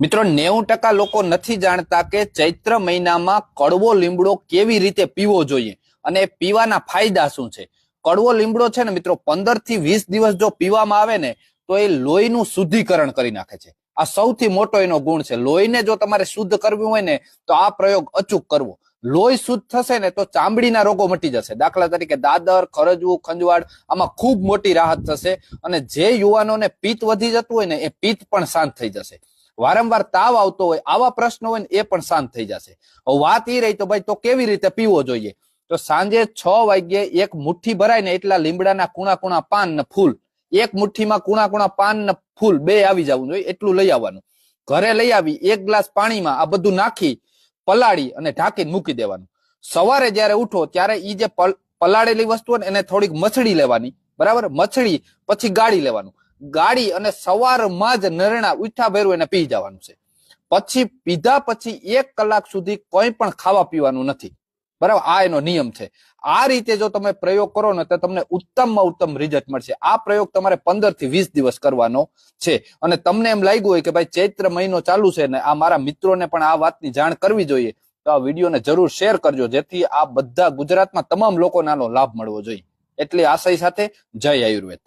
મિત્રો 90% લોકો નથી જાણતા કે ચૈત્ર મહિનામાં કડવો લીમડો કેવી રીતે પીવો જોઈએ અને પીવાના ફાયદા શું છે। કડવો લીમડો છે ને મિત્રો 15 થી 20 દિવસ જો પીવામાં આવે ને તો એ લોહીનું શુદ્ધિકરણ કરી નાખે છે। આ સૌથી મોટો એનો ગુણ છે। લોહીને જો તમારે શુદ્ધ કરવું હોય ને તો આ પ્રયોગ અચૂક કરવો। લોહી શુદ્ધ થશે ને તો ચામડીના રોગો મટી જશે। દાખલા તરીકે દાદર, ખરજવું, ખંજવાળ આમાં ખૂબ મોટી રાહત થશે અને જે યુવાનોને પિત્ત વધી જતું હોય ને એ પિત્ત પણ શાંત થઈ જશે। વારંવાર તાવ આવતો હોય આવા પ્રશ્નો હોય ને એ પણ શાંત થઈ જશે। હવે વાત એ રહી તો ભાઈ તો કેવી રીતે પીવો જોઈએ, તો સાંજે 6 વાગ્યે એક મુઠ્ઠી ભરાય ને એટલા લીમડાના કુણા કુણા પાન ને ફૂલ, એક મુઠ્ઠીમાં કુણા કુણા પાન ને ફૂલ બે આવી જવું જોઈએ એટલું લઈ આવવાનું। ઘરે લઈ આવી 1 ગ્લાસ પાણીમાં આ બધું નાખી પલાળી અને ઢાંકીને મૂકી દેવાનું। સવારે જ્યારે ઉઠો ત્યારે ઈ જે પલાળેલી વસ્તુ હોય ને એને થોડીક મસળી લેવાની, બરાબર, મસળી પછી ગાળી લેવાનું। ગાળી અને સવારમાં જ નરણા ઉઠા ભેરું એને પી જવાનું છે। પછી પીધા પછી 1 કલાક સુધી કોઈ પણ ખાવા પીવાનું નથી, બરાબર, આ એનો નિયમ છે। આ રીતે જો તમે પ્રયોગ કરો ને તો તમને ઉત્તમમાં ઉત્તમ રિઝલ્ટ મળશે। આ પ્રયોગ તમારે 15 થી 20 દિવસ કરવાનો છે અને તમને એમ લાગ્યું હોય કે ભાઈ ચૈત્ર મહિનો ચાલુ છે ને આ મારા મિત્રોને પણ આ વાતની જાણ કરવી જોઈએ તો આ વિડીયોને જરૂર શેર કરજો, જેથી આ બધા ગુજરાતમાં તમામ લોકોને આનો લાભ મળવો જોઈએ। એટલી આશય સાથે જય આયુર્વેદ।